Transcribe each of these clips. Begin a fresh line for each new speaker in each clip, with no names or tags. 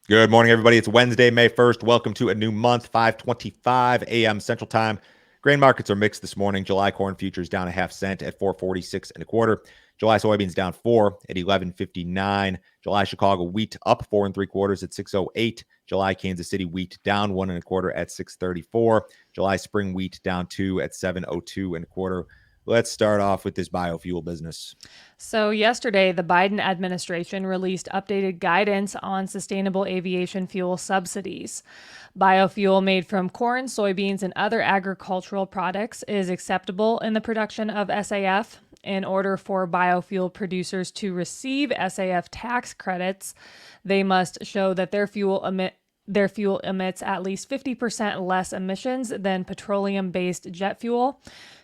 Good morning, everybody. It's Wednesday, May 1st. Welcome to a new month, 5:25 a.m. Central Time. Grain markets are mixed this morning. July corn futures down a half cent at 446 and a quarter. July soybeans down 4 at 11.59. July Chicago wheat up 4 and 3/4 at 608. July Kansas City wheat down 1 and a quarter at 634. July spring wheat down 2 at 702 and a quarter. Let's start off with this biofuel business.
So, yesterday, the Biden administration released updated guidance on sustainable aviation fuel subsidies. Biofuel made from corn, soybeans, and other agricultural products is acceptable in the production of SAF. In order for biofuel producers to receive SAF tax credits, they must show that their fuel emits at least 50% less emissions than petroleum-based jet fuel.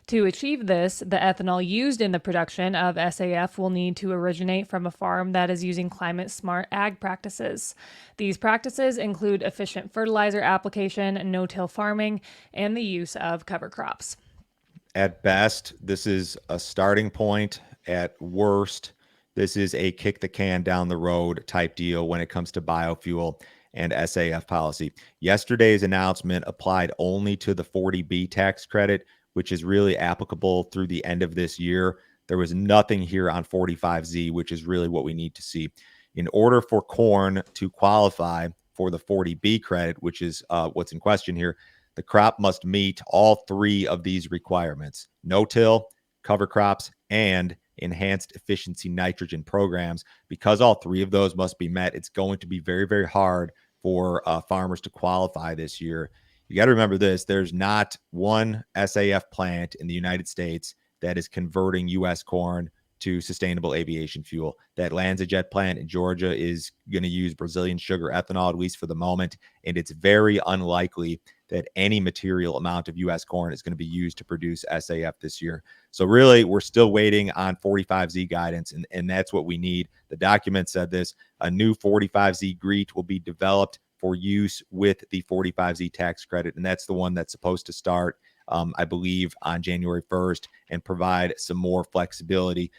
To achieve this, the ethanol used in the production of SAF will need to originate from a farm that is using climate-smart ag practices. These practices include efficient fertilizer application, no-till farming, and the use of cover crops.
At best, this is a starting point. At worst, this is a kick the can down the road type deal when it comes to biofuel and SAF policy. Yesterday's announcement applied only to the 40B tax credit, which is really applicable through the end of this year. There was nothing here on 45Z, which is really what we need to see. In order for corn to qualify for the 40B credit, which is what's in question here, the crop must meet all three of these requirements: no-till, cover crops, and enhanced efficiency nitrogen programs. Because all three of those must be met, it's going to be very, very hard for farmers to qualify this year. You got to remember this: there's not one SAF plant in the United States that is converting U.S. corn to sustainable aviation fuel. That LanzaJet plant in Georgia is going to use Brazilian sugar ethanol, at least for the moment, and it's very unlikely that any material amount of U.S. corn is going to be used to produce SAF this year. So really, we're still waiting on 45Z guidance, and that's what we need. The document said this: a new 45Z GREET will be developed for use with the 45Z tax credit, and that's the one that's supposed to start, I believe, on January 1st and provide some more flexibility.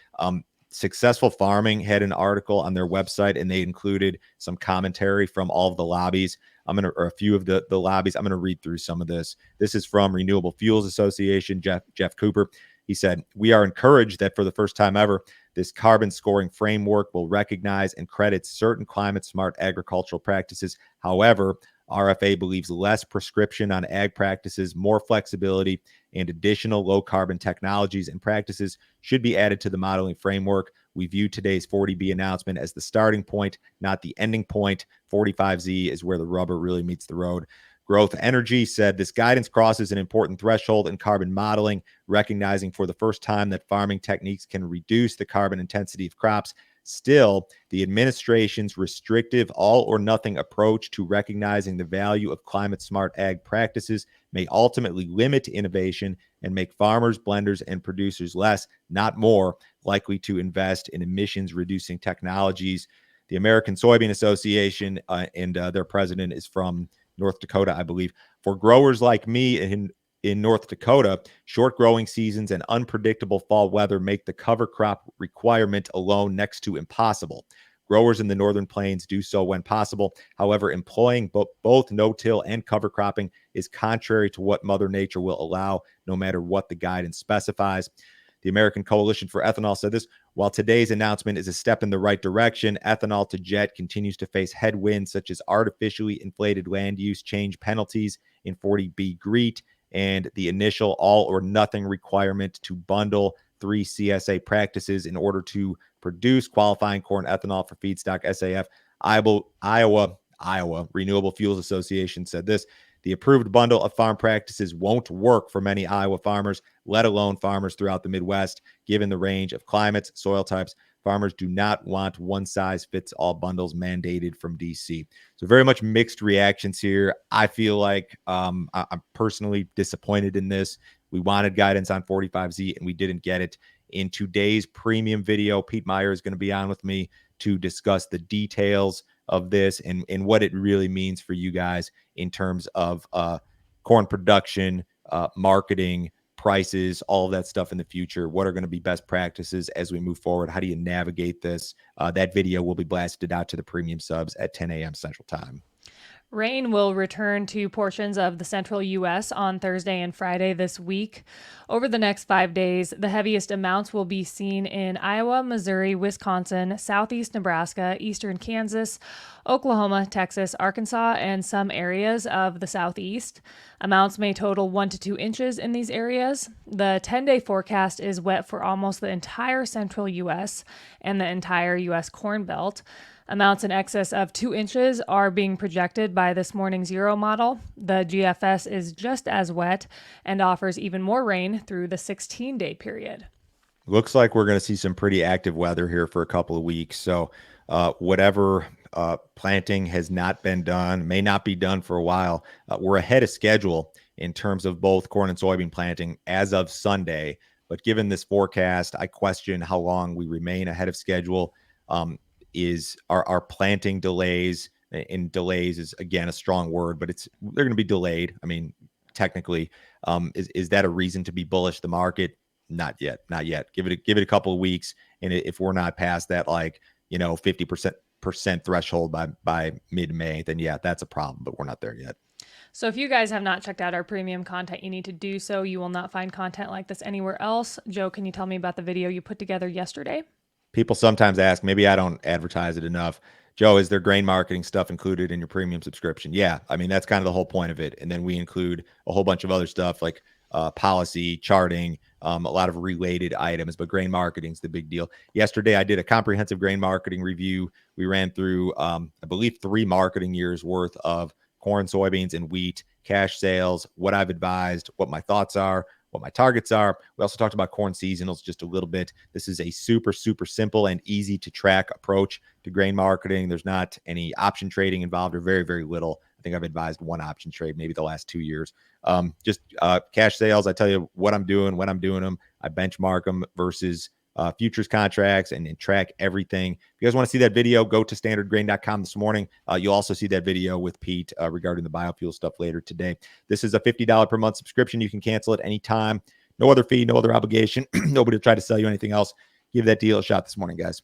Successful Farming had an article on their website, and they included some commentary from all of the lobbies. Or a few of the lobbies. I'm going to read through some of this. This is from Renewable Fuels Association, Jeff Cooper. He said, "We are encouraged that for the first time ever, this carbon scoring framework will recognize and credit certain climate smart agricultural practices. However, RFA believes less prescription on ag practices, more flexibility, and additional low carbon technologies and practices should be added to the modeling framework. We view today's 40B announcement as the starting point, not the ending point. 45Z is where the rubber really meets the road." Growth Energy said this guidance crosses an important threshold in carbon modeling, recognizing for the first time that farming techniques can reduce the carbon intensity of crops. Still, the administration's restrictive all or nothing approach to recognizing the value of climate smart ag practices may ultimately limit innovation and make farmers, blenders, and producers less, not more, likely to invest in emissions reducing technologies. The American Soybean Association and their president is from North Dakota, I believe. "For growers like me in North Dakota, short growing seasons and unpredictable fall weather make the cover crop requirement alone next to impossible. Growers in the northern plains do so when possible. However, employing both no-till and cover cropping is contrary to what Mother Nature will allow, no matter what the guidance specifies." The American Coalition for Ethanol said this: "While today's announcement is a step in the right direction, ethanol to jet continues to face headwinds such as artificially inflated land use change penalties in 40B GREET and the initial all or nothing requirement to bundle 3 CSA practices in order to produce qualifying corn ethanol for feedstock SAF. Iowa Renewable Fuels Association said this: "The approved bundle of farm practices won't work for many Iowa farmers, let alone farmers throughout the Midwest. Given the range of climates, soil types, farmers do not want one-size-fits-all bundles mandated from D.C." So very much mixed reactions here. I feel like I'm personally disappointed in this. We wanted guidance on 45Z, and we didn't get it. In today's premium video, Pete Meyer is going to be on with me to discuss the details of this and what it really means for you guys in terms of corn production, marketing, prices, all of that stuff in the future. What are going to be best practices as we move forward? How do you navigate this? That video will be blasted out to the premium subs at 10 a.m. Central Time.
Rain will return to portions of the central U.S. on Thursday and Friday this week. Over the next 5 days, the heaviest amounts will be seen in Iowa, Missouri, Wisconsin, southeast Nebraska, eastern Kansas, Oklahoma, Texas, Arkansas, and some areas of the southeast. Amounts may total 1 to 2 inches in these areas. The 10-day forecast is wet for almost the entire central U.S. and the entire U.S. Corn Belt. Amounts in excess of 2 inches are being projected by this morning's Euro model. The GFS is just as wet and offers even more rain through the 16-day period.
Looks like we're going to see some pretty active weather here for a couple of weeks. So whatever planting has not been done, may not be done for a while. We're ahead of schedule in terms of both corn and soybean planting as of Sunday. But given this forecast, I question how long we remain ahead of schedule. Is our planting delays, and delays is again a strong word, but they're going to be delayed. I mean, technically, is that a reason to be bullish the market? Not yet. Give it a couple of weeks, and if we're not past that 50% threshold by mid-May, then yeah, that's a problem. But we're not there yet.
So if you guys have not checked out our premium content, you need to do so. You will not find content like this anywhere else. Joe, can you tell me about the video you put together yesterday?
People sometimes ask, maybe I don't advertise it enough. Joe, is there grain marketing stuff included in your premium subscription? Yeah. I mean, that's kind of the whole point of it. And then we include a whole bunch of other stuff like policy, charting, a lot of related items, but grain marketing is the big deal. Yesterday, I did a comprehensive grain marketing review. We ran through, I believe, 3 marketing years worth of corn, soybeans, and wheat, cash sales, what I've advised, what my thoughts are, what my targets are. We also talked about corn seasonals just a little bit. This is a super, super simple and easy to track approach to grain marketing. There's not any option trading involved, or very, very little. I think I've advised 1 option trade, maybe the last 2 years. Just cash sales. I tell you what I'm doing, when I'm doing them. I benchmark them versus futures contracts and track everything. If you guys want to see that video, go to standardgrain.com this morning. You'll also see that video with Pete regarding the biofuel stuff later today. This is a $50 per month subscription. You can cancel it anytime. No other fee, no other obligation. Nobody will try to sell you anything else. Give that deal a shot this morning, guys.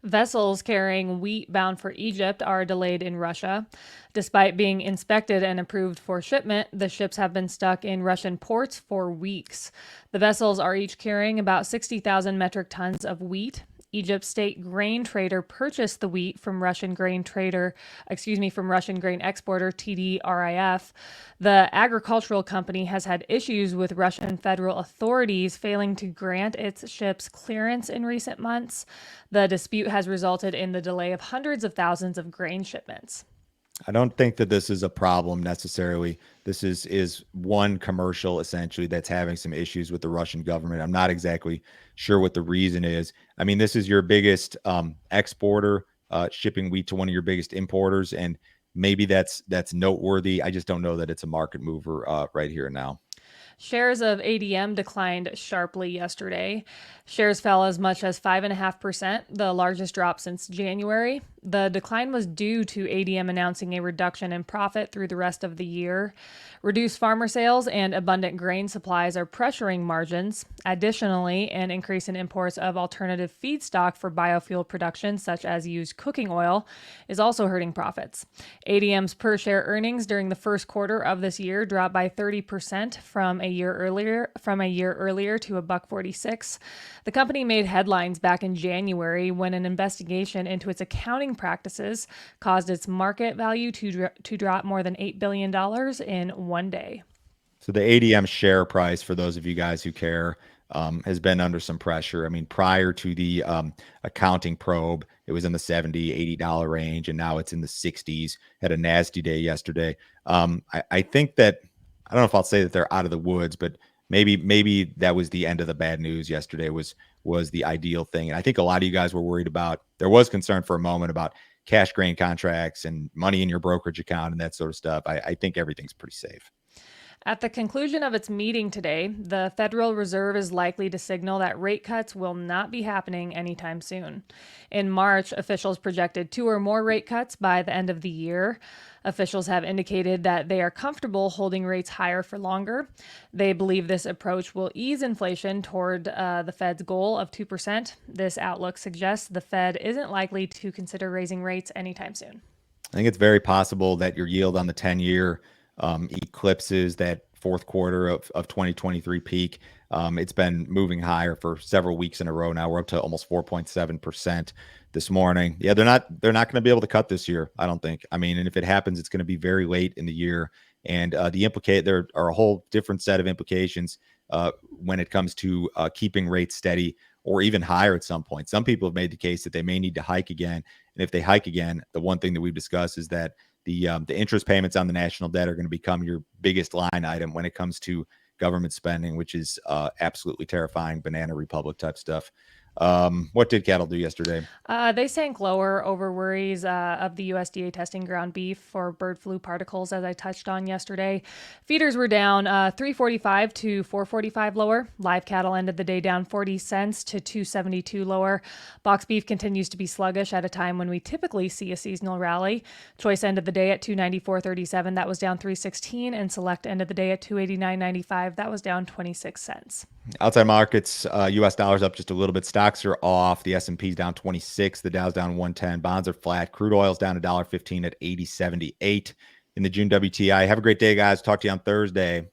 Vessels carrying wheat bound for Egypt are delayed in Russia. Despite being inspected and approved for shipment, the ships have been stuck in Russian ports for weeks. The vessels are each carrying about 60,000 metric tons of wheat. Egypt's state grain trader purchased the wheat from Russian grain exporter TDRIF. The agricultural company has had issues with Russian federal authorities failing to grant its ships clearance in recent months. The dispute has resulted in the delay of hundreds of thousands of grain shipments.
I don't think that this is a problem necessarily. This is one commercial essentially that's having some issues with the Russian government. I'm not exactly sure what the reason is. I mean, this is your biggest exporter shipping wheat to one of your biggest importers, and maybe that's noteworthy. I just don't know that it's a market mover right here and now.
Shares of ADM declined sharply yesterday. Shares fell as much as 5.5%, the largest drop since January. The decline was due to ADM announcing a reduction in profit through the rest of the year. Reduced farmer sales and abundant grain supplies are pressuring margins. Additionally, an increase in imports of alternative feedstock for biofuel production, such as used cooking oil, is also hurting profits. ADM's per share earnings during the first quarter of this year dropped by 30% from a year earlier to $1.46. The company made headlines back in January when an investigation into its accounting practices caused its market value to drop more than $8 billion in one day.
So the ADM share price, for those of you guys who care, has been under some pressure. I mean, prior to the accounting probe, it was in the $70, $80 range, and now it's in the 60s. Had a nasty day yesterday. I think that, I don't know if I'll say that they're out of the woods, but maybe that was the end of the bad news yesterday was the ideal thing. And I think a lot of you guys were worried about, there was concern for a moment about cash grain contracts and money in your brokerage account and that sort of stuff. I think everything's pretty safe.
At the conclusion of its meeting today, the Federal Reserve is likely to signal that rate cuts will not be happening anytime soon. In March, officials projected 2 or more rate cuts by the end of the year. Officials have indicated that they are comfortable holding rates higher for longer. They believe this approach will ease inflation toward the Fed's goal of 2%. This outlook suggests the Fed isn't likely to consider raising rates anytime soon.
I think it's very possible that your yield on the 10-year eclipses that fourth quarter of 2023 peak. It's been moving higher for several weeks in a row now. We're up to almost 4.7% this morning. Yeah, they're not going to be able to cut this year, I don't think. I mean, and if it happens, it's going to be very late in the year. And there are a whole different set of implications when it comes to keeping rates steady or even higher at some point. Some people have made the case that they may need to hike again. And if they hike again, the one thing that we've discussed is that the interest payments on the national debt are going to become your biggest line item when it comes to government spending, which is absolutely terrifying, banana republic type stuff. What did cattle do yesterday?
They sank lower over worries of the USDA testing ground beef for bird flu particles, as I touched on yesterday. Feeders were down 345 to 445 lower. Live cattle ended the day down 40 cents to 272 lower. Box beef continues to be sluggish at a time when we typically see a seasonal rally. Choice ended the day at 294.37. That was down 316, and select ended the day at 289.95. That was down 26 cents.
Outside markets, U.S. dollars up just a little bit. Stocks are off. The S&P's down 26. The Dow's down 110. Bonds are flat. Crude oil's down $1.15 at 80.78 in the June WTI. Have a great day, guys. Talk to you on Thursday.